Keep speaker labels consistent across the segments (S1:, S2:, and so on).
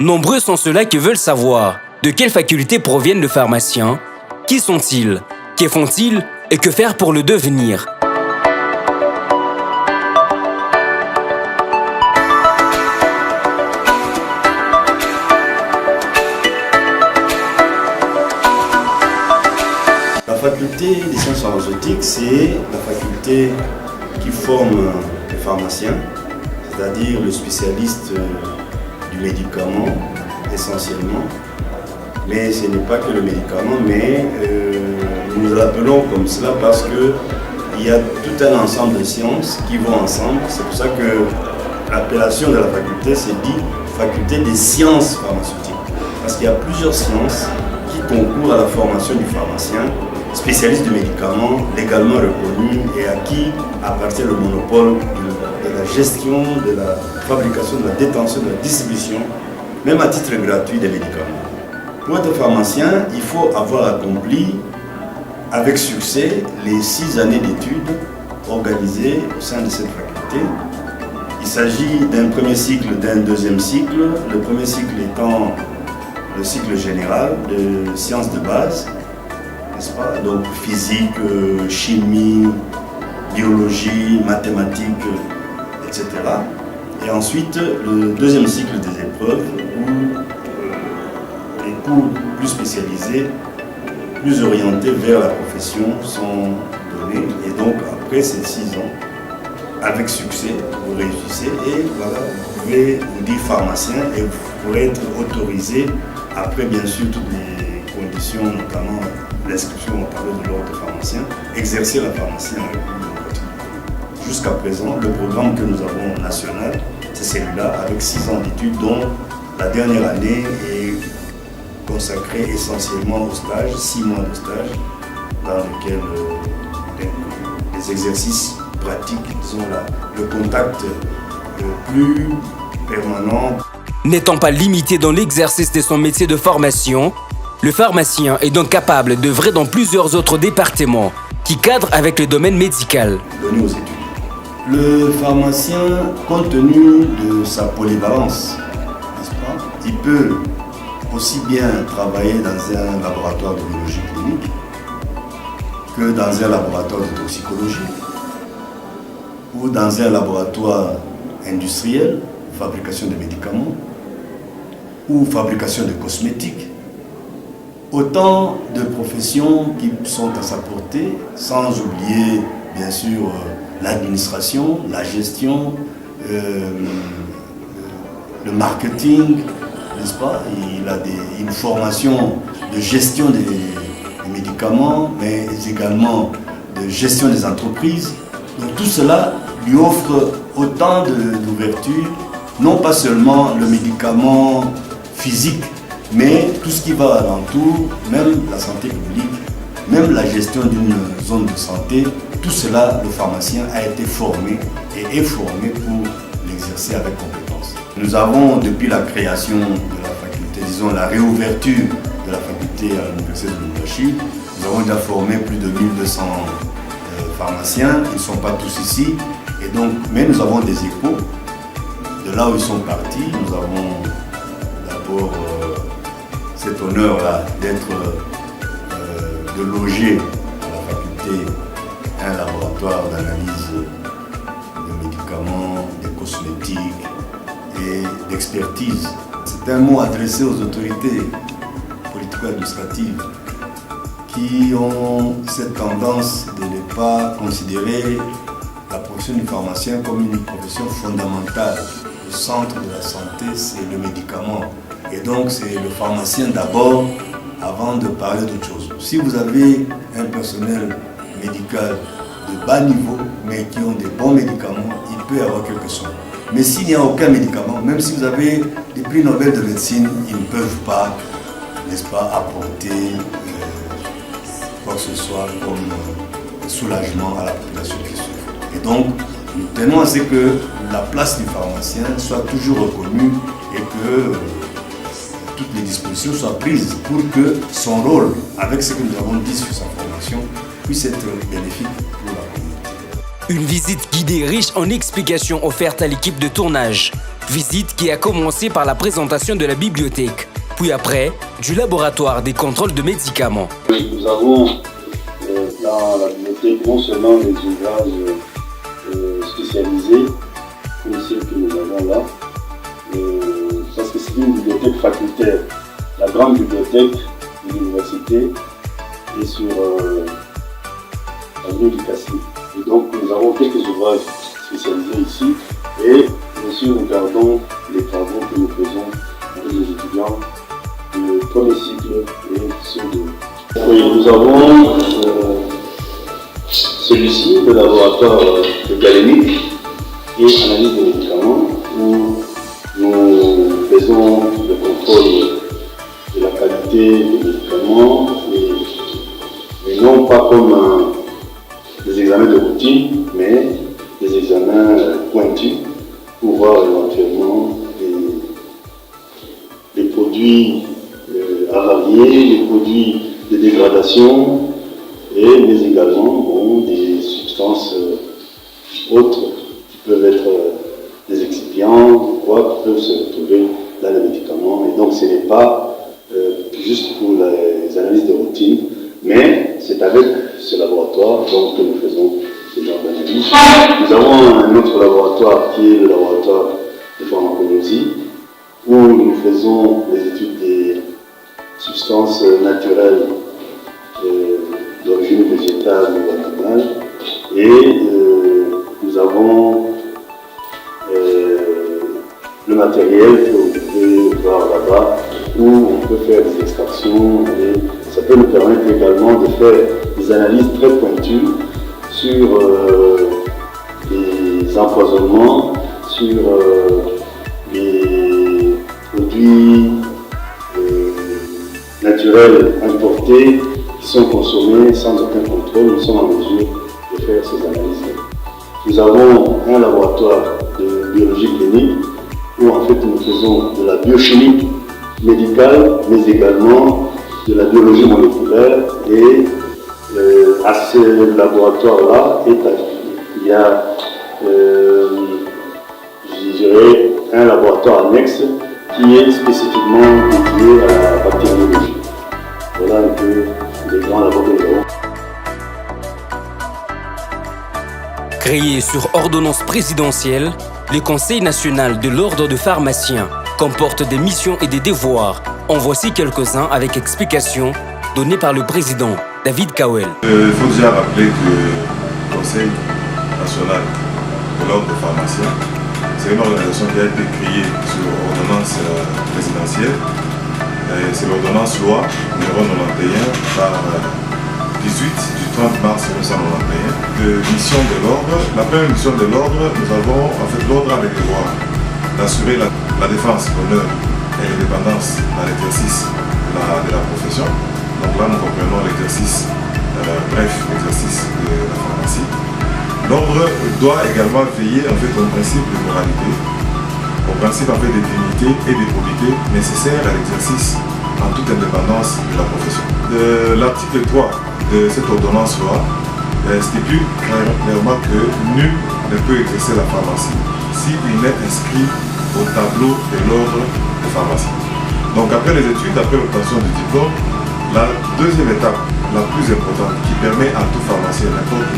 S1: Nombreux sont ceux-là qui veulent savoir de quelle faculté proviennent les pharmaciens, qui sont-ils, que font-ils et que faire pour le devenir.
S2: La faculté des sciences pharmaceutiques, c'est la faculté qui forme les pharmaciens, c'est-à-dire le spécialiste du médicament essentiellement. Mais ce n'est pas que le médicament, mais nous l'appelons comme cela parce qu'il y a tout un ensemble de sciences qui vont ensemble. C'est pour ça que l'appellation de la faculté, c'est dit faculté des sciences pharmaceutiques. Parce qu'il y a plusieurs sciences qui concourent à la formation du pharmacien, spécialiste du médicament, légalement reconnu et à qui appartient le monopole de la gestion, de la fabrication, de la détention, de la distribution, même à titre gratuit des médicaments. Pour être pharmacien, il faut avoir accompli avec succès les 6 années d'études organisées au sein de cette faculté. Il s'agit d'un premier cycle, d'un deuxième cycle, le premier cycle étant le cycle général de sciences de base, n'est-ce pas? Donc physique, chimie, biologie, mathématiques, etc. Et ensuite le deuxième cycle des épreuves où les cours plus spécialisés, plus orientés vers la profession sont donnés. Et donc après ces 6 ans, avec succès, vous réussissez et voilà, vous pouvez vous dire pharmacien et vous pourrez être autorisé, après bien sûr toutes les conditions, notamment l'inscription au tableau de l'ordre de pharmacien, exercer la pharmacie en République démocratique. Jusqu'à présent, le programme que nous avons national, c'est celui-là, avec 6 ans d'études, dont la dernière année est consacrée essentiellement au stage, 6 mois de stage, dans lequel les exercices pratiques, disons le contact plus permanent.
S1: N'étant pas limité dans l'exercice de son métier de formation, le pharmacien est donc capable d'œuvrer dans plusieurs autres départements qui cadrent avec le domaine médical.
S2: Donné aux études. Le pharmacien, compte tenu de sa polyvalence, n'est-ce pas, il peut aussi bien travailler dans un laboratoire de biologie clinique que dans un laboratoire de toxicologie ou dans un laboratoire industriel, fabrication de médicaments ou fabrication de cosmétiques. Autant de professions qui sont à sa portée, sans oublier bien sûr l'administration, la gestion, le marketing, n'est-ce pas? Il a une formation de gestion des médicaments, mais également de gestion des entreprises. Donc tout cela lui offre autant d'ouverture, non pas seulement le médicament physique, mais tout ce qui va alentour, même la santé publique, même la gestion d'une zone de santé, tout cela, le pharmacien a été formé et est formé pour l'exercer avec compétence. Nous avons, depuis la création de la faculté, disons la réouverture de la faculté à l'Université de Lubumbashi, nous avons déjà formé plus de 1200 pharmaciens, ils ne sont pas tous ici, et donc, mais nous avons des échos de là où ils sont partis. Nous avons d'abord cet honneur-là d'être, de loger à la faculté un laboratoire d'analyse de médicaments, de cosmétiques et d'expertise. C'est un mot adressé aux autorités politico-administratives qui ont cette tendance de ne pas considérer la profession du pharmacien comme une profession fondamentale. Le centre de la santé, c'est le médicament. Et donc, c'est le pharmacien d'abord, avant de parler d'autre chose. Si vous avez un personnel médical de bas niveau, mais qui ont des bons médicaments, il peut y avoir quelque chose. Mais s'il n'y a aucun médicament, même si vous avez des prix Nobel de médecine, ils ne peuvent pas, n'est-ce pas, apporter quoi que ce soit comme soulagement à la population qui souffre. Et donc, nous tenons à ce que la place du pharmacien soit toujours reconnue et que toutes les dispositions soient prises pour que son rôle, avec ce que nous avons dit sur sa formation, puisse être bénéfique pour la communauté.
S1: Une visite guidée riche en explications offertes à l'équipe de tournage. Visite qui a commencé par la présentation de la bibliothèque, puis après, du laboratoire des contrôles de médicaments.
S3: Nous avons dans la bibliothèque non seulement des ouvrages spécialisés, comme ceux que nous avons là, parce que c'est une bibliothèque facultaire. La grande bibliothèque de l'université est sur l'avenue du Cassis. Et donc nous avons quelques ouvrages spécialisés ici et bien sûr nous gardons les travaux que nous faisons avec les étudiants du premier cycle et ceux de... Oui, nous avons celui-ci, le laboratoire de galénique et analyse des médicaments, où nous faisons le contrôle de la qualité des médicaments, mais non pas comme des examens de routine, mais des examens pointus pour voir éventuellement les produits avariés, les produits de dégradation, mais également des substances autres qui peuvent être des excipients ou quoi, qui peuvent se retrouver dans les médicaments. Et donc ce n'est pas juste pour les analyses de routine, mais c'est avec ce laboratoire donc, que nous faisons ce genre d'analyse. Nous avons un autre laboratoire qui est le laboratoire de pharmacologie, où nous faisons les études des substances naturelles d'origine végétale ou animale, et nous avons le matériel que vous pouvez voir là-bas, où on peut faire des extractions, et ça peut nous permettre également de faire des analyses très pointues sur les empoisonnements, sur les produits naturels importés qui sont consommés sans aucun contrôle. Nous sommes en mesure de faire ces analyses. Nous avons un laboratoire de biologie clinique où en fait nous faisons de la biochimie médicale, mais également de la biologie moléculaire. Et à ce laboratoire-là, il y a, je dirais, un laboratoire annexe qui est spécifiquement dédié à la bactériologie. Voilà un peu les grands laboratoires.
S1: Créé sur ordonnance présidentielle, le Conseil national de l'ordre de pharmaciens comporte des missions et des devoirs. En voici quelques-uns avec explications données par le président David Kawel.
S4: Il faut déjà rappeler que le Conseil national de l'ordre des pharmaciens, c'est une organisation qui a été créée sur ordonnance présidentielle. C'est l'ordonnance loi numéro 91 par 18 du 30 mars 1991 de mission de l'ordre. La première mission de l'ordre, nous avons en fait l'ordre avec le devoir d'assurer la défense, l'honneur et l'indépendance dans l'exercice de la profession. Donc là, nous comprenons l'exercice, l'exercice de la pharmacie. L'ordre doit également veiller en fait au principe de moralité, au principe en fait de dignité et de probité nécessaires à l'exercice en toute indépendance de la profession. L'article 3 de cette ordonnance-loi stipule clairement que nul ne peut exercer la pharmacie s'il n'est inscrit au tableau de l'ordre de pharmacie. Donc après les études, après l'obtention du diplôme, la deuxième étape, la plus importante, qui permet à tout pharmacien, n'importe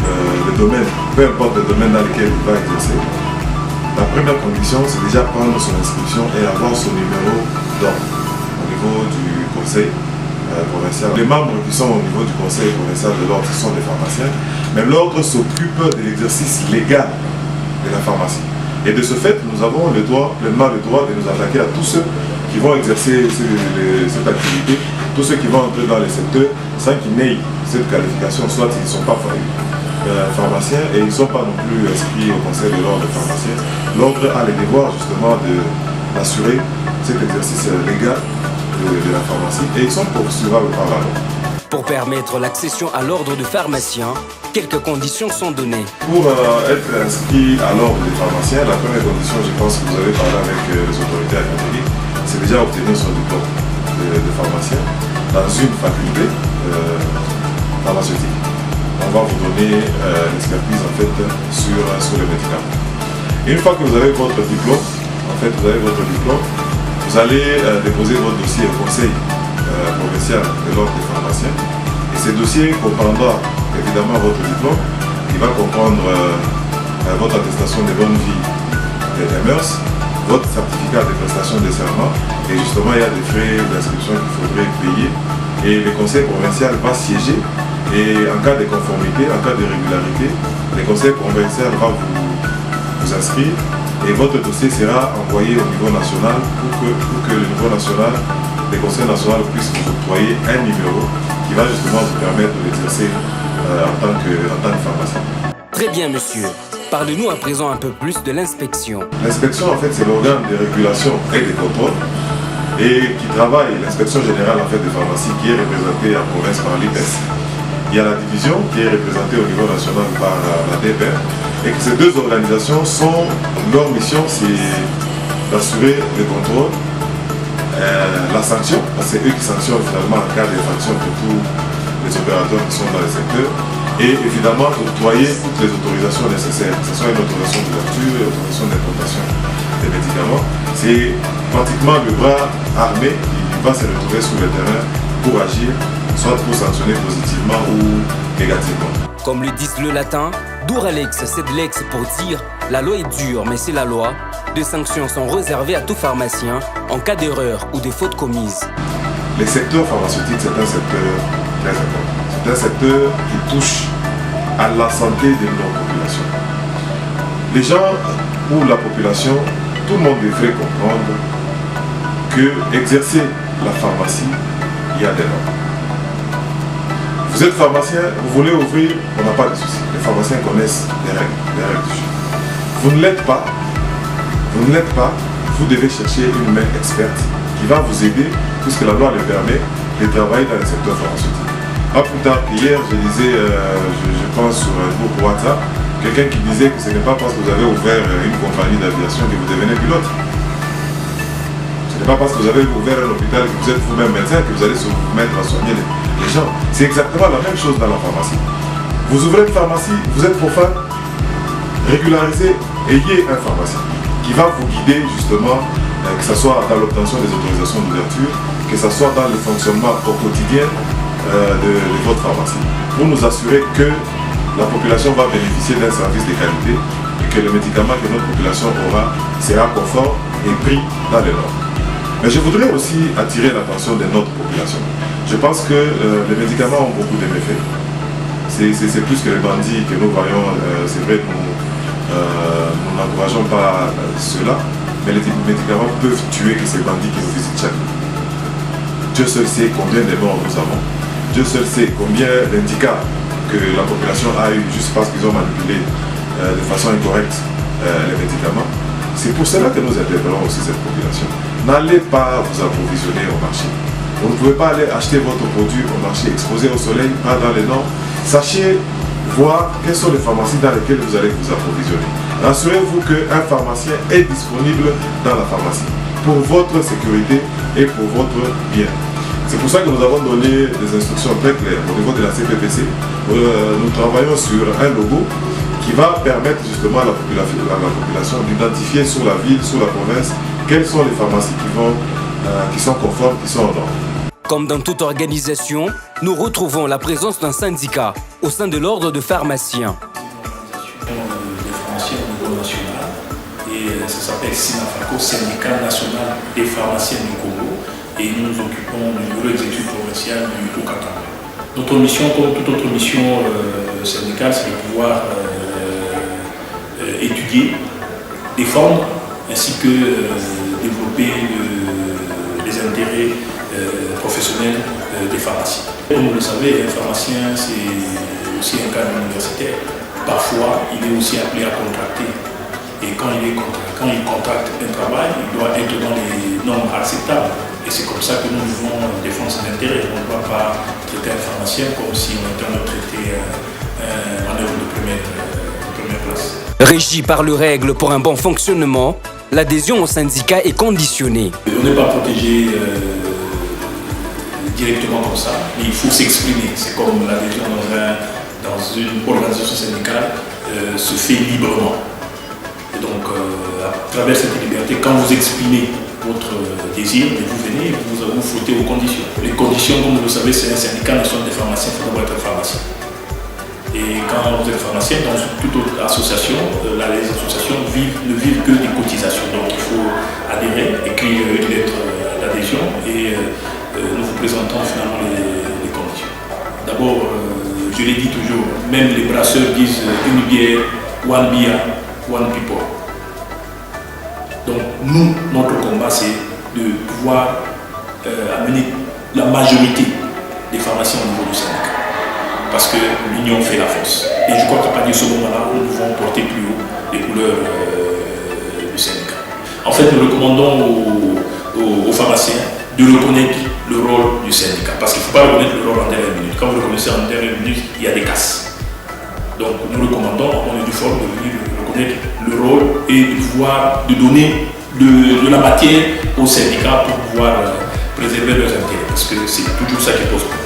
S4: le domaine, peu importe le domaine dans lequel il va exercer, la première condition, c'est déjà prendre son inscription et avoir son numéro d'ordre au niveau du conseil provincial. Les membres qui sont au niveau du conseil provincial de l'ordre sont des pharmaciens, mais l'ordre s'occupe de l'exercice légal de la pharmacie. Et de ce fait, nous avons pleinement le droit de nous attaquer à tous ceux qui vont exercer cette activité, tous ceux qui vont entrer dans les secteurs sans qu'ils n'aient cette qualification, soit ils ne sont pas pharmaciens et ils ne sont pas non plus inscrits au conseil de l'ordre des pharmaciens. L'ordre a le devoir justement d'assurer cet exercice légal de la pharmacie et ils sont poursuivables par la loi.
S1: Pour permettre l'accession à l'ordre de pharmacien, quelques conditions sont données.
S4: Pour être inscrit à l'ordre des pharmaciens, la première condition, je pense que vous avez parlé avec les autorités académiques, c'est déjà obtenir son diplôme de pharmacien dans une faculté pharmaceutique. On va vous donner l'expertise en fait sur les médicaments. Et une fois que vous avez votre diplôme, vous allez déposer votre dossier au conseil provincial de l'ordre des pharmaciens. Et ce dossier comprendra évidemment votre diplôme, qui va comprendre votre attestation de bonne vie et des mœurs, votre certificat de prestation de serment, et justement il y a des frais d'inscription qu'il faudrait payer. Et le conseil provincial va siéger, et en cas de conformité, en cas de régularité, le conseil provincial va vous inscrire, et votre dossier sera envoyé au niveau national pour que le niveau national, le conseil national puisse vous octroyer un numéro qui va justement vous permettre de l'exercer en tant que pharmacien.
S1: Très bien, monsieur. Parlez-nous à présent un peu plus de l'inspection.
S4: L'inspection, en fait, c'est l'organe de régulation et de contrôle et qui travaille, l'inspection générale en fait, des pharmacies qui est représentée en province par l'IPES. Il y a la division qui est représentée au niveau national par la DPR, et que ces deux organisations leur mission c'est d'assurer le contrôle, la sanction, parce que c'est eux qui sanctionnent finalement en cas d'infraction pour tous les opérateurs qui sont dans le secteur, et évidemment d'octroyer toutes les autorisations nécessaires, que ce soit une autorisation d'ouverture, une autorisation d'importation des médicaments. C'est pratiquement le bras armé qui va se retrouver sur le terrain pour agir, soit pour sanctionner positivement ou négativement.
S1: Comme le disent le latin, dur alex sed lex pour dire la loi est dure mais c'est la loi. Des sanctions sont réservées à tout pharmacien en cas d'erreur ou de faute commise.
S4: Le secteur pharmaceutique, c'est un secteur très important. C'est un secteur qui touche à la santé de nos populations. Les gens ou la population, tout le monde devrait comprendre que exercer la pharmacie, il y a des normes. Vous êtes pharmacien, vous voulez ouvrir, on n'a pas de souci. Les pharmaciens connaissent les règles du jeu. Vous ne l'êtes pas, vous devez chercher une main experte qui va vous aider, puisque la loi le permet, de travailler dans le secteur pharmaceutique. Pas plus tard qu'hier, je lisais, je pense sur un groupe WhatsApp, quelqu'un qui disait que ce n'est pas parce que vous avez ouvert une compagnie d'aviation que vous devenez pilote. Ce n'est pas parce que vous avez ouvert un hôpital que vous êtes vous-même médecin que vous allez se mettre à soigner les gens. C'est exactement la même chose dans la pharmacie. Vous ouvrez une pharmacie, vous êtes profane, régularisez, ayez un pharmacien qui va vous guider justement, que ce soit dans l'obtention des autorisations d'ouverture, que ce soit dans le fonctionnement au quotidien de votre pharmacie, pour nous assurer que la population va bénéficier d'un service de qualité et que le médicament que notre population aura sera conforme et pris dans les normes. Mais je voudrais aussi attirer l'attention de notre population. Je pense que les médicaments ont beaucoup de méfaits. C'est plus que les bandits que nous voyons, c'est vrai, nous n'encourageons pas cela, mais les médicaments peuvent tuer que ces bandits qui nous visitent chaque jour. Dieu seul sait combien de morts nous avons. Dieu seul sait combien d'handicaps que la population a eu juste parce qu'ils ont manipulé de façon incorrecte les médicaments. C'est pour cela que nous interpellons aussi cette population. N'allez pas vous approvisionner au marché. Vous ne pouvez pas aller acheter votre produit au marché, exposé au soleil, pas dans les normes. Sachez voir quelles sont les pharmacies dans lesquelles vous allez vous approvisionner. Rassurez-vous qu'un pharmacien est disponible dans la pharmacie pour votre sécurité et pour votre bien. C'est pour ça que nous avons donné des instructions très claires au niveau de la CPPC. Nous travaillons sur un logo qui va permettre justement à la population d'identifier sur la ville, sur la province, quelles sont les pharmacies qui sont conformes, qui sont en ordre.
S1: Comme dans toute organisation, nous retrouvons la présence d'un syndicat au sein de l'ordre de pharmaciens.
S5: Des pharmaciens au niveau national, et ça s'appelle SINAFACO, Syndicat national des pharmaciens du Congo, et nous nous occupons du bureau exécutif provincial du Haut-Katanga. Notre mission, comme toute autre mission syndicale, c'est de pouvoir étudier, défendre, ainsi que développer les intérêts professionnels des pharmaciens. Comme vous le savez, un pharmacien, c'est aussi un cadre universitaire. Parfois, il est aussi appelé à contracter. Et quand il contracte un travail, il doit être dans les normes acceptables. Et c'est comme ça que nous devons défendre ses intérêts. On ne doit pas traiter un pharmacien comme si on était en train de traiter un œuvre de première place.
S1: Régi par les règles pour un bon fonctionnement, l'adhésion au syndicat est conditionnée.
S5: On n'est pas protégé directement comme ça, mais il faut s'exprimer. C'est comme l'adhésion dans une organisation syndicale se fait librement. Et Donc à travers cette liberté, quand vous exprimez votre désir, vous venez et vous flottez aux conditions. Les conditions, comme vous le savez, c'est un syndicat national des pharmaciens, il faut d'abord être pharmacien. Et quand vous êtes pharmacien, dans toute autre association, les associations ne vivent que des cotisations. Donc il faut adhérer, écrire une lettre d'adhésion et nous vous présentons finalement les conditions. D'abord, je l'ai dit toujours, même les brasseurs disent une bière, one beer, one people. Donc nous, notre combat, c'est de pouvoir amener la majorité des pharmaciens au niveau du syndicat. Parce que l'union fait la force. Et je crois qu'à partir de ce moment-là, nous devons porter plus haut les couleurs du syndicat. En fait, nous recommandons aux pharmaciens de reconnaître le rôle du syndicat. Parce qu'il ne faut pas reconnaître le rôle en dernière minute. Quand vous reconnaissez en dernière minute, il y a des casses. Donc nous recommandons, on est du fort de venir reconnaître le rôle et de donner de la matière aux syndicats pour pouvoir préserver leurs intérêts. Parce que c'est toujours ça qui pose problème.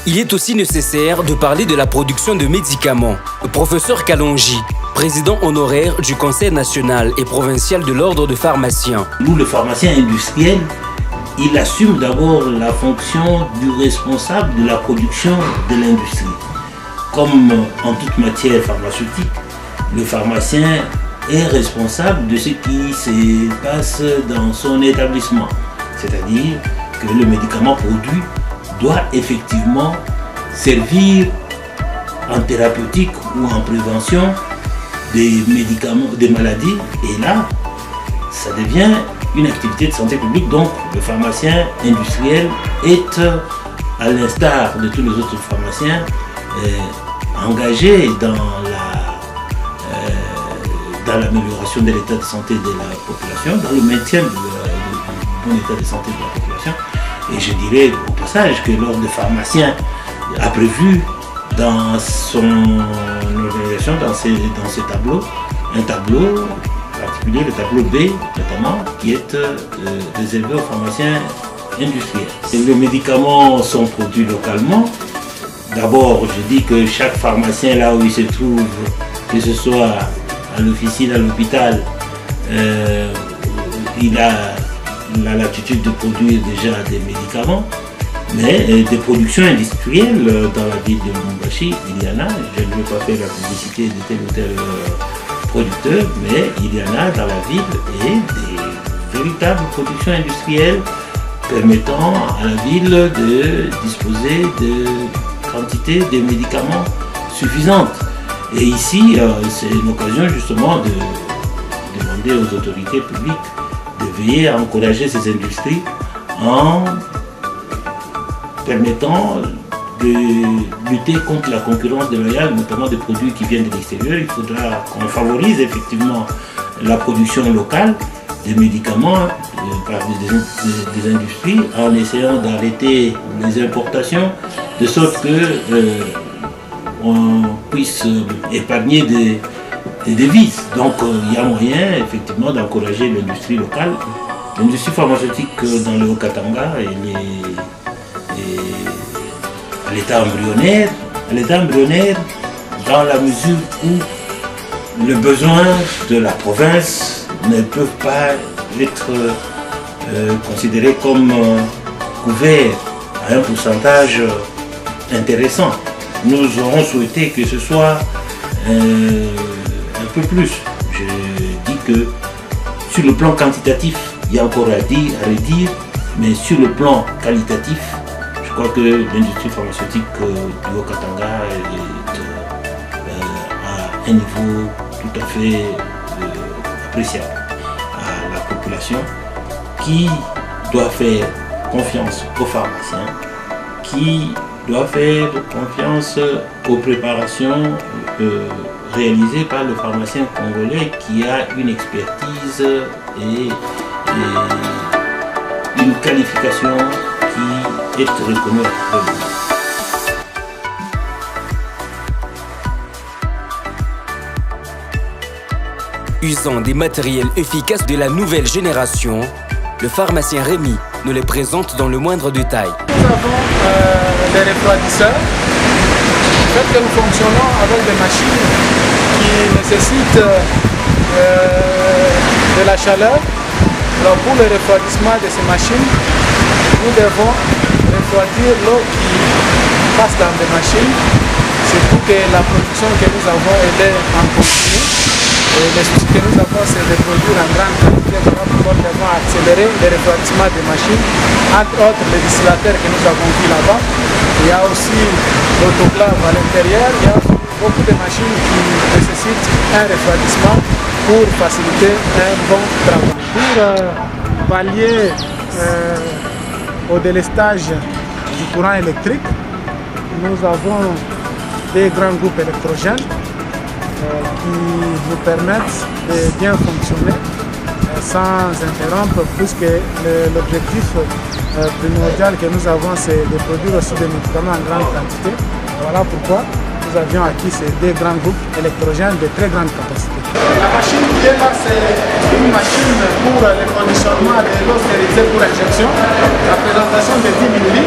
S1: Il est aussi nécessaire de parler de la production de médicaments. Le professeur Kalonji, président honoraire du Conseil national et provincial de l'Ordre de pharmaciens.
S6: Nous, le pharmacien industriel, il assume d'abord la fonction du responsable de la production de l'industrie. Comme en toute matière pharmaceutique, le pharmacien est responsable de ce qui se passe dans son établissement. C'est-à-dire que le médicament produit doit effectivement servir en thérapeutique ou en prévention des médicaments, des maladies. Et là, ça devient une activité de santé publique. Donc, le pharmacien industriel est, à l'instar de tous les autres pharmaciens, engagé dans l'amélioration de l'état de santé de la population, dans le maintien du bon état de santé de la population. Et je dirais au passage que l'Ordre des pharmaciens a prévu dans son organisation, dans ses tableaux, un tableau particulier, le tableau B notamment, qui est réservé aux pharmaciens industriels. Et les médicaments sont produits localement. D'abord, je dis que chaque pharmacien, là où il se trouve, que ce soit à l'officine, à l'hôpital, il a la latitude de produire déjà des médicaments, mais des productions industrielles dans la ville de Lubumbashi, il y en a. Je ne veux pas faire la publicité de tel ou tel producteur, mais il y en a dans la ville et des véritables productions industrielles permettant à la ville de disposer de quantités de médicaments suffisantes. Et ici, c'est l'occasion justement de demander aux autorités publiques de veiller à encourager ces industries en permettant de lutter contre la concurrence déloyale, notamment des produits qui viennent de l'extérieur. Il faudra qu'on favorise effectivement la production locale des médicaments par des industries en essayant d'arrêter les importations de sorte que on puisse épargner des devises. Donc il y a moyen effectivement d'encourager l'industrie locale. L'industrie pharmaceutique dans le Haut-Katanga est à l'état embryonnaire. À l'état embryonnaire dans la mesure où les besoins de la province ne peuvent pas être considérés comme couverts à un pourcentage intéressant. Nous aurons souhaité que ce soit un peu plus. Je dis que sur le plan quantitatif, il y a encore à redire, mais sur le plan qualitatif, je crois que l'industrie pharmaceutique du Haut-Katanga est à un niveau tout à fait appréciable à la population qui doit faire confiance aux pharmaciens, qui doit faire confiance aux préparations réalisées par le pharmacien congolais qui a une expertise et une qualification qui est reconnue.
S1: Usant des matériels efficaces de la nouvelle génération, le pharmacien Rémi nous les présente dans le moindre détail.
S7: Nous avons des refroidisseurs. En fait, que nous fonctionnons avec des machines qui nécessitent de la chaleur. Alors pour le refroidissement de ces machines, nous devons refroidir l'eau qui passe dans les machines. C'est pour que la production que nous avons elle est en continu. Et le souci que nous avons, c'est de produire en grande quantité. Voilà pourquoi nous devons accélérer le refroidissement des machines, entre autres les distillateurs que nous avons vus là-bas. Il y a aussi l'autoclave à l'intérieur. Il y a beaucoup de machines qui nécessitent un refroidissement pour faciliter un bon travail. Pour pallier au délestage du courant électrique, nous avons des grands groupes électrogènes qui nous permettent de bien fonctionner sans interrompre, puisque l'objectif primordial que nous avons, c'est de produire aussi des médicaments en grande quantité. Voilà pourquoi nous avions acquis ces deux grands groupes électrogènes de très grande capacité. La machine qui est là, c'est une machine pour le conditionnement de l'eau stérilisée pour injection. La présentation de 10 ml.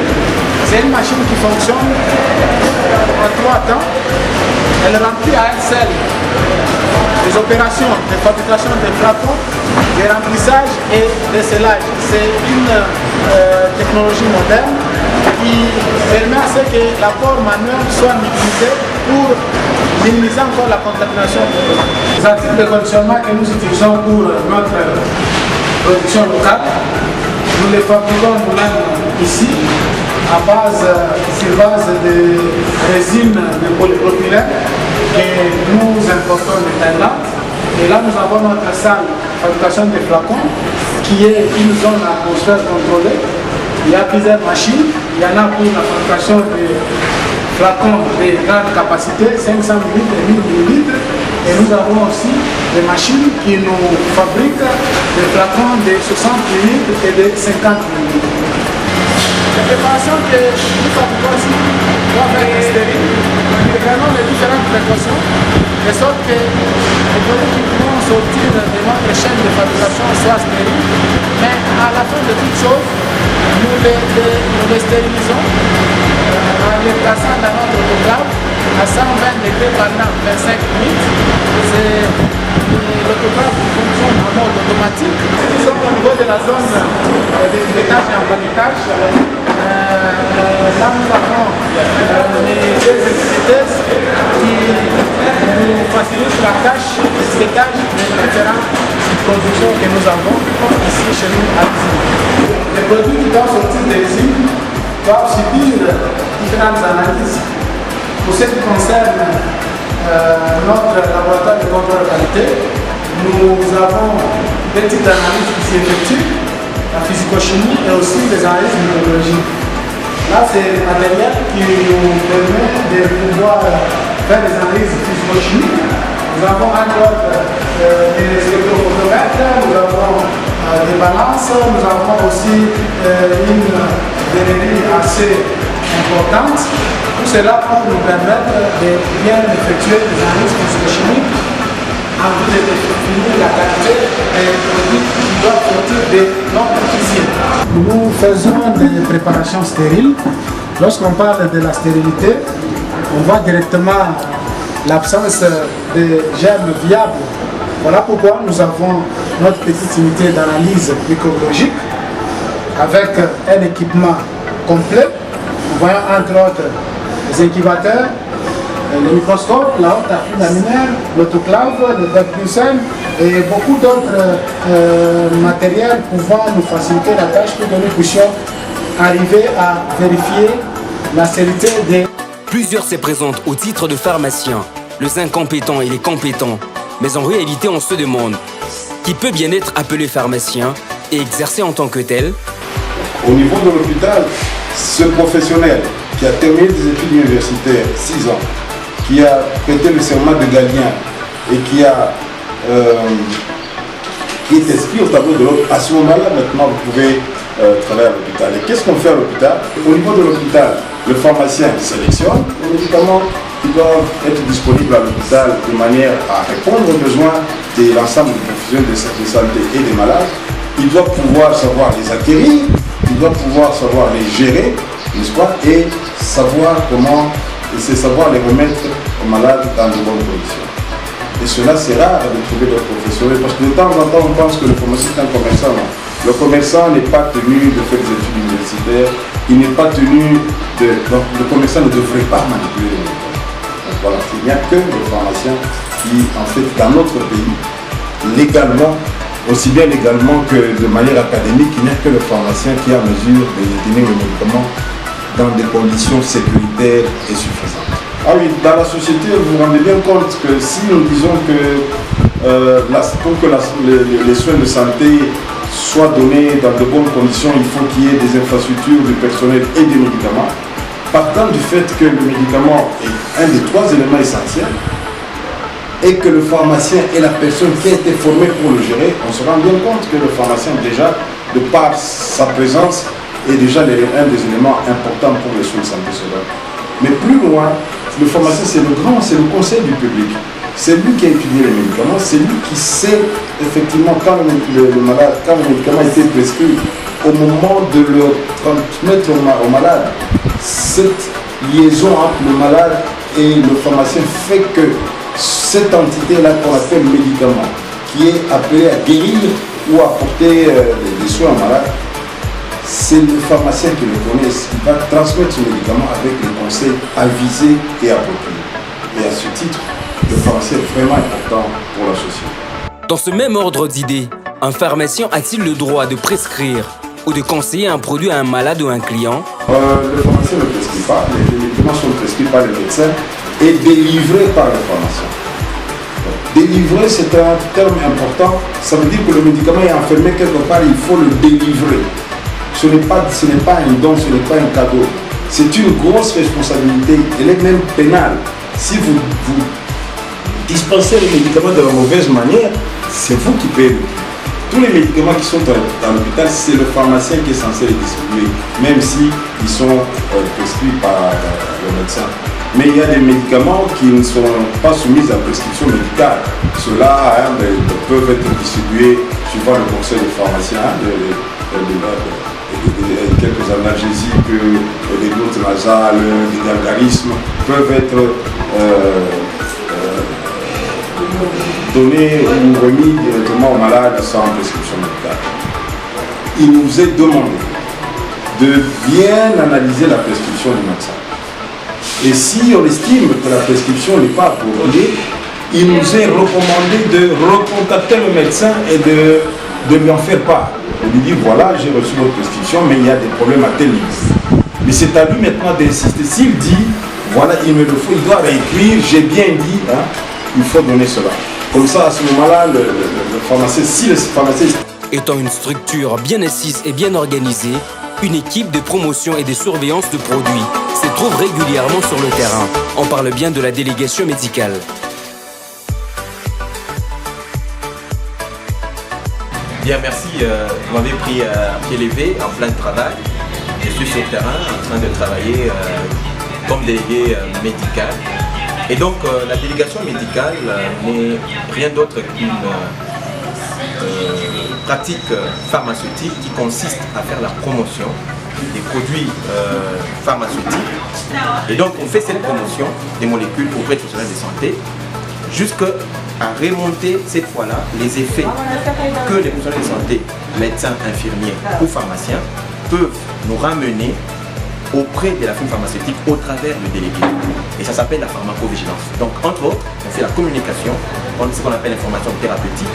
S7: C'est une machine qui fonctionne en 3 temps. Elle remplit à elle seule les opérations de fabrication des flacons, de remplissage et de scellage. C'est une technologie moderne qui permet à ce que l'apport manuel soit minimisé pour minimiser encore la contamination. Les articles de conditionnement que nous utilisons pour notre production locale, nous les fabriquons nous-mêmes ici sur base de résine de polypropylène que nous importons de Thaïlande. Et là, nous avons notre salle de fabrication des flacons qui est une zone à atmosphère contrôlée. Il y a plusieurs machines. Il y en a pour la fabrication des flacons de grande capacité, 500 ml et 1000 ml. Et nous avons aussi des machines qui nous fabriquent des flacons de 60 ml et de 50 ml. Les préparations que nous fabriquons ici doivent être stériles. Nous prenons les différentes précautions de sorte que les produits qui vont sortir de notre chaîne de fabrication soient stériles. Mais à la fin de toutes choses, nous les stérilisons en les plaçant dans notre autoclave à 120 degrés pendant 25 minutes. L'autoclave fonctionne en mode automatique. Nous sommes au niveau de la zone d'étage et en paquetage. Là, nous avons les deux activités qui nous facilitent la tâche de stockage des différentes productions que nous avons ici chez nous à l'usine. Les produits qui doivent sortir de l'usine doivent subir différentes analyses. Pour ce qui concerne notre laboratoire de contrôle de qualité, nous avons des types d'analyses qui s'effectuent, la physico-chimie et aussi les analyses microbiologiques. Là, c'est le matériel qui nous permet de pouvoir faire des analyses physico-chimiques. Nous avons entre autres des spectrophotomètres, nous avons des balances, nous avons aussi une vénérie assez importante. Tout cela pour nous permettre de bien effectuer des analyses physico-chimiques en vue de définir la qualité des produits qui doivent sortir de notre usine. Nous faisons des préparations stériles. Lorsqu'on parle de la stérilité, on voit directement l'absence de germes viables. Voilà pourquoi nous avons notre petite unité d'analyse microbiologique avec un équipement complet. Nous voyons entre autres les incubateurs, le microscope, la haute affût laminaire, l'autoclave, le verplucène et beaucoup d'autres matériels pouvant nous faciliter la tâche pour que nous puissions arriver à vérifier la stérilité des...
S1: Plusieurs se présentent au titre de pharmacien, les incompétents et les compétents. Mais en réalité, on se demande qui peut bien être appelé pharmacien et exercer en tant que tel.
S8: Au niveau de l'hôpital, ce professionnel qui a terminé des études universitaires 6 ans, qui a prêté le serment de Galien et qui est inscrit au tableau de l'ordre, à ce moment-là, maintenant, vous pouvez travailler à l'hôpital. Et qu'est-ce qu'on fait à l'hôpital? Au niveau de l'hôpital, le pharmacien sélectionne les médicaments qui doivent être disponibles à l'hôpital de manière à répondre aux besoins de l'ensemble des professionnels de santé et des malades. Il doit pouvoir savoir les acquérir, il doit pouvoir savoir les gérer, n'est-ce pas, et savoir comment, savoir les remettre aux malades dans de bonnes conditions. Et cela, c'est rare de trouver des professionnels, parce que de temps en temps, on pense que le pharmacien est un commerçant. Non. Le commerçant n'est pas tenu de faire des études universitaires, il n'est pas tenu de... Donc, le commerçant ne devrait pas manipuler les médicaments. Donc voilà, il n'y a que le pharmacien qui, en fait, dans notre pays, légalement, aussi bien légalement que de manière académique, il n'y a que le pharmacien qui est en mesure de détenir le médicament dans des conditions sécuritaires et suffisantes. Ah oui, dans la société, vous vous rendez bien compte que si nous disons que pour que les soins de santé soient donnés dans de bonnes conditions, il faut qu'il y ait des infrastructures, du personnel et des médicaments, partant du fait que le médicament est un des 3 éléments essentiels, et que le pharmacien est la personne qui a été formée pour le gérer, on se rend bien compte que le pharmacien, déjà, de par sa présence, est déjà un des éléments importants pour les soins de santé secondaire. Mais plus loin, le pharmacien, c'est le conseil du public. C'est lui qui a étudié les médicaments, c'est lui qui sait effectivement quand le médicament a été prescrit, au moment de le transmettre au malade, cette liaison entre le malade et le pharmacien fait que cette entité-là qu'on appelle médicament, qui est appelée à guérir ou à apporter des soins au malade, c'est le pharmacien qui le connaît, il va transmettre ce médicament avec les conseils avisés et appropriés. Et à ce titre, le pharmacien est vraiment important pour la société.
S1: Dans ce même ordre d'idées, un pharmacien a-t-il le droit de prescrire ou de conseiller un produit à un malade ou à un client?
S8: Le pharmacien ne prescrit pas, les médicaments sont prescrits par les médecins et délivrés par le pharmacien. Délivrer, c'est un terme important, ça veut dire que le médicament est enfermé quelque part, il faut le délivrer. Ce n'est pas un don, ce n'est pas un cadeau. C'est une grosse responsabilité, elle est même pénale. Si vous dispensez les médicaments de la mauvaise manière, c'est vous qui payez. Tous les médicaments qui sont dans l'hôpital, c'est le pharmacien qui est censé les distribuer, même s'ils sont prescrits par le médecin. Mais il y a des médicaments qui ne sont pas soumis à prescription médicale. Ceux-là peuvent être distribués suivant le conseil des pharmaciens, quelques analgésiques, des gouttes nasales, des gargarismes peuvent être donnés ou remis directement au malade sans prescription médicale. Il nous est demandé de bien analyser la prescription du médecin. Et si on estime que la prescription n'est pas appropriée, il nous est recommandé de recontacter le médecin et de lui en faire part. De lui dire voilà, j'ai reçu votre prescription, mais il y a des problèmes à tel niveau. Mais c'est à lui maintenant d'insister. S'il dit voilà, il me le faut, il doit réécrire, j'ai bien dit, hein, il faut donner cela. Comme ça, à ce moment-là, le pharmacien, si le pharmacien...
S1: Étant une structure bien assise et bien organisée, une équipe de promotion et de surveillance de produits se trouve régulièrement sur le terrain. On parle bien de la délégation médicale.
S9: Bien, merci. Vous m'avez pris à pied levé, en plein travail. Je suis sur le terrain en train de travailler comme délégué médical. Et donc, la délégation médicale n'est rien d'autre qu'une pratique pharmaceutique qui consiste à faire la promotion des produits pharmaceutiques. Et donc, on fait cette promotion des molécules auprès des professionnels de santé jusqu'à remonter cette fois-là les effets que les professionnels de santé, médecins, infirmiers ou pharmaciens peuvent nous ramener auprès de la firme pharmaceutique au travers du délégué. Et ça s'appelle la pharmacovigilance. Donc, entre autres, on fait la communication, on fait ce qu'on appelle l'information thérapeutique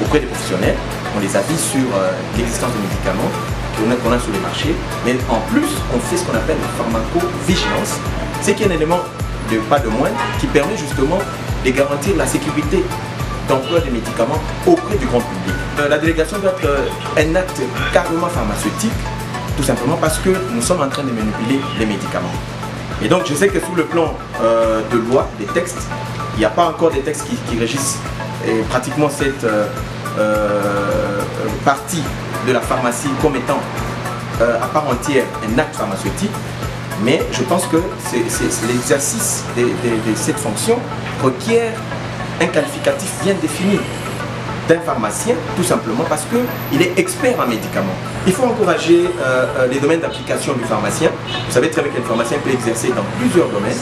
S9: auprès des professionnels. On les avise sur l'existence de médicaments qu'on a sur les marchés. Mais en plus, on fait ce qu'on appelle la pharmacovigilance. C'est qui est un élément pas de moins qui permet justement de garantir la sécurité d'emploi des médicaments auprès du grand public. La délégation doit être un acte carrément pharmaceutique, tout simplement parce que nous sommes en train de manipuler les médicaments. Et donc je sais que sous le plan de loi, des textes, il n'y a pas encore des textes qui régissent pratiquement cette partie de la pharmacie comme étant à part entière un acte pharmaceutique. Mais je pense que l'exercice de cette fonction requiert un qualificatif bien défini d'un pharmacien, tout simplement parce qu'il est expert en médicaments. Il faut encourager les domaines d'application du pharmacien. Vous savez très bien qu'un pharmacien peut exercer dans plusieurs domaines.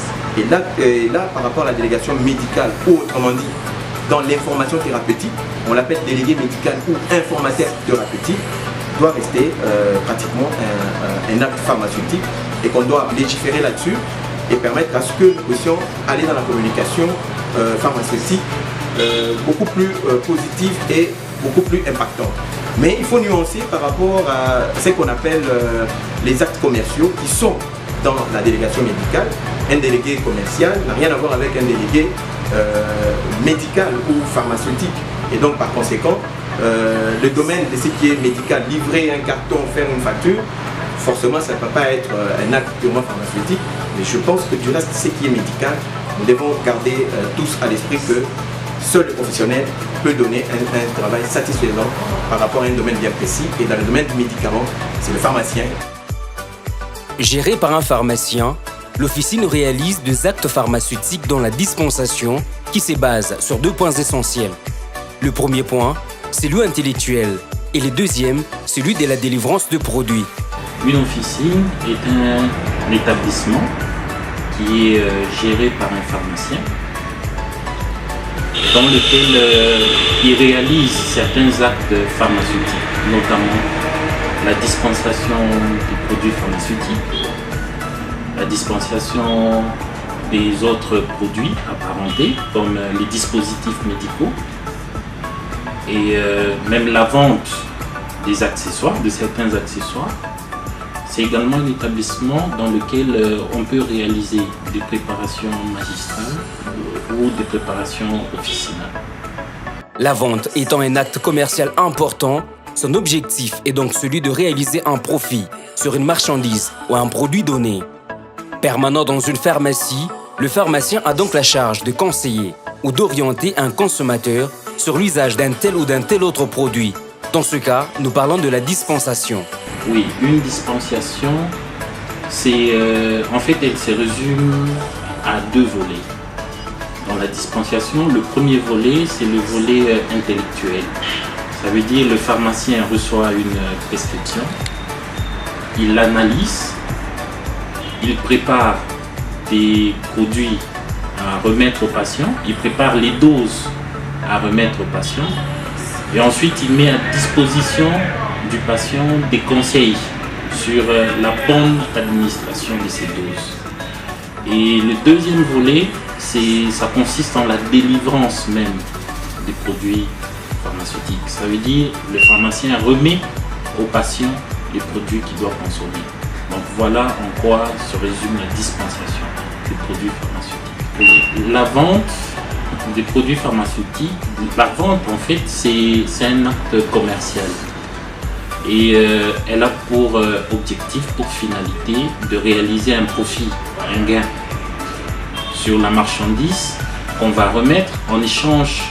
S9: Et là, par rapport à la délégation médicale, ou autrement dit, dans l'information thérapeutique, on l'appelle délégué médical ou informateur thérapeutique, doit rester pratiquement un acte pharmaceutique et qu'on doit légiférer là-dessus et permettre à ce que nous puissions aller dans la communication pharmaceutique beaucoup plus positive et beaucoup plus impactante. Mais il faut nuancer par rapport à ce qu'on appelle les actes commerciaux qui sont dans la délégation médicale. Un délégué commercial n'a rien à voir avec un délégué médical ou pharmaceutique. Et donc par conséquent, le domaine de ce qui est médical, livrer un carton, faire une facture, forcément ça ne peut pas être un acte purement pharmaceutique. Mais je pense que du reste, ce qui est médical, nous devons garder tous à l'esprit que seul le professionnel peut donner un travail satisfaisant par rapport à un domaine bien précis. Et dans le domaine du médicament, c'est le pharmacien.
S1: Géré par un pharmacien, l'officine réalise des actes pharmaceutiques dans la dispensation qui se base sur 2 points essentiels. Le premier point, celui intellectuel, et le deuxième, celui de la délivrance de produits.
S10: Une officine est un établissement qui est géré par un pharmacien dans lequel il réalise certains actes pharmaceutiques, notamment la dispensation des produits pharmaceutiques, la dispensation des autres produits apparentés comme les dispositifs médicaux et même la vente des accessoires, de certains accessoires. C'est également un établissement dans lequel on peut réaliser des préparations magistrales ou des préparations officinales.
S1: La vente étant un acte commercial important, son objectif est donc celui de réaliser un profit sur une marchandise ou un produit donné. Permanent dans une pharmacie, le pharmacien a donc la charge de conseiller ou d'orienter un consommateur sur l'usage d'un tel ou d'un tel autre produit. Dans ce cas, nous parlons de la dispensation.
S10: Oui, une dispensation, en fait, elle se résume à 2 volets. Dans la dispensation, le premier volet, c'est le volet intellectuel. Ça veut dire que le pharmacien reçoit une prescription, il l'analyse, il prépare des produits à remettre au patient, il prépare les doses à remettre au patient et ensuite il met à disposition du patient des conseils sur la bonne administration de ces doses. Et le deuxième volet, ça consiste en la délivrance même des produits pharmaceutiques. Ça veut dire que le pharmacien remet au patient les produits qu'il doit consommer. Donc voilà en quoi se résume la dispensation des produits pharmaceutiques. La vente des produits pharmaceutiques, la vente en fait c'est un acte commercial. Et elle a pour objectif, pour finalité, de réaliser un profit, un gain sur la marchandise qu'on va remettre en échange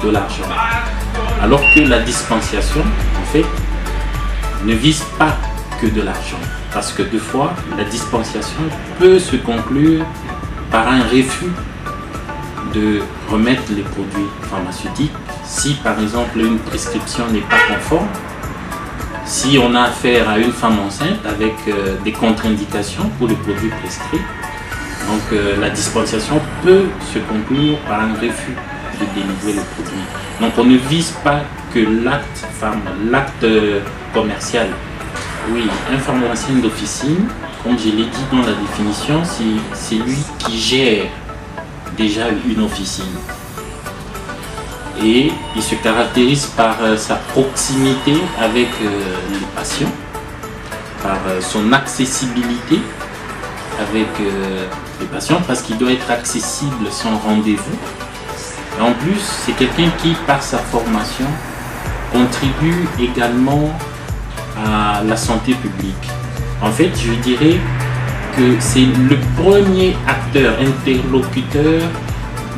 S10: de l'argent. Alors que la dispensation, en fait, ne vise pas que de l'argent. Parce que 2 fois, la dispensation peut se conclure par un refus de remettre les produits pharmaceutiques si, par exemple, une prescription n'est pas conforme. Si on a affaire à une femme enceinte avec des contre-indications pour les produits prescrits, donc la dispensation peut se conclure par un refus de délivrer le produit. Donc on ne vise pas que l'acte commercial. Oui, un pharmacien d'officine, comme je l'ai dit dans la définition, c'est lui qui gère déjà une officine. Et il se caractérise par sa proximité avec les patients, par son accessibilité avec les patients, parce qu'il doit être accessible sans rendez-vous. Et en plus, c'est quelqu'un qui, par sa formation, contribue également à la santé publique. En fait, je dirais que c'est le premier acteur, interlocuteur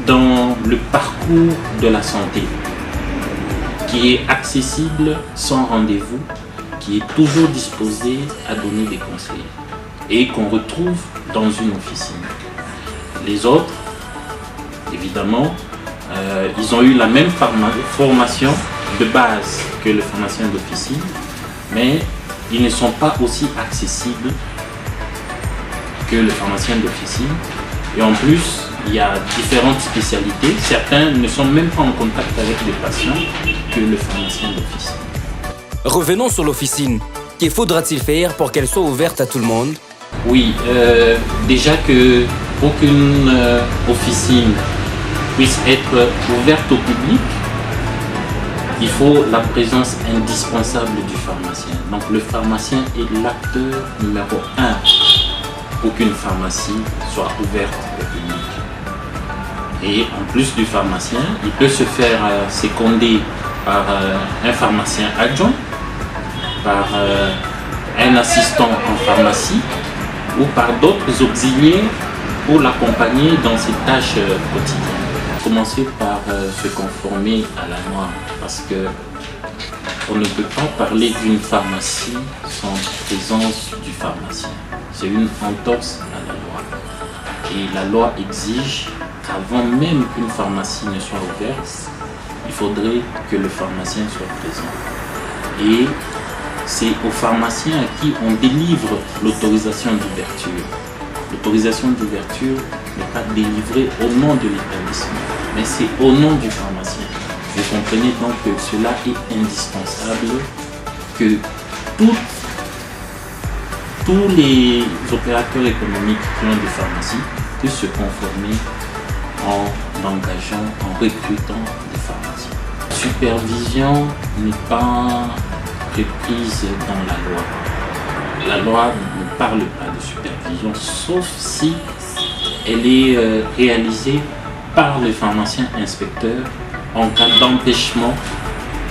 S10: dans le parcours de la santé, qui est accessible sans rendez-vous, qui est toujours disposé à donner des conseils et qu'on retrouve dans une officine. Les autres, évidemment, ils ont eu la même formation de base que le pharmacien d'officine, mais ils ne sont pas aussi accessibles que le pharmacien d'officine Et en plus, il y a différentes spécialités. Certains ne sont même pas en contact avec les patients que le pharmacien d'officine.
S1: Revenons sur l'officine. Que faudra-t-il faire pour qu'elle soit ouverte à tout le monde?
S10: Oui, déjà que pour qu'une officine puisse être ouverte au public, il faut la présence indispensable du pharmacien. Donc le pharmacien est l'acteur numéro 1 pour qu'une pharmacie soit ouverte au public. Et en plus du pharmacien, il peut se faire seconder par un pharmacien adjoint, par un assistant en pharmacie ou par d'autres auxiliaires pour l'accompagner dans ses tâches quotidiennes. Commencer par se conformer à la loi parce que on ne peut pas parler d'une pharmacie sans présence du pharmacien. C'est une entorse à la loi. Et la loi exige qu'avant même qu'une pharmacie ne soit ouverte, il faudrait que le pharmacien soit présent. Et c'est au pharmacien à qui on délivre l'autorisation d'ouverture. L'autorisation d'ouverture n'est pas délivrée au nom de l'établissement, mais c'est au nom du pharmacien. Vous comprenez donc que cela est indispensable, que tous les opérateurs économiques qui ont des pharmacies puissent se conformer en engageant, en recrutant des pharmaciens. La supervision n'est pas reprise dans la loi. La loi ne parle pas de supervision, sauf si elle est réalisée par le pharmacien inspecteur en cas d'empêchement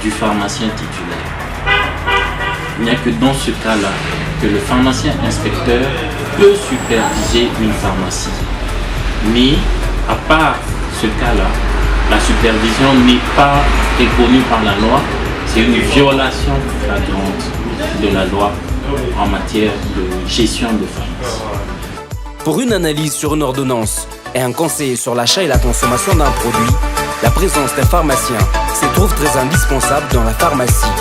S10: du pharmacien titulaire. Il n'y a que dans ce cas-là que le pharmacien inspecteur peut superviser une pharmacie. Mais à part ce cas-là, la supervision n'est pas reconnue par la loi. C'est une violation flagrante de la loi en matière de gestion de pharmacie.
S1: Pour une analyse sur une ordonnance et un conseil sur l'achat et la consommation d'un produit, la présence d'un pharmacien se trouve très indispensable dans la pharmacie.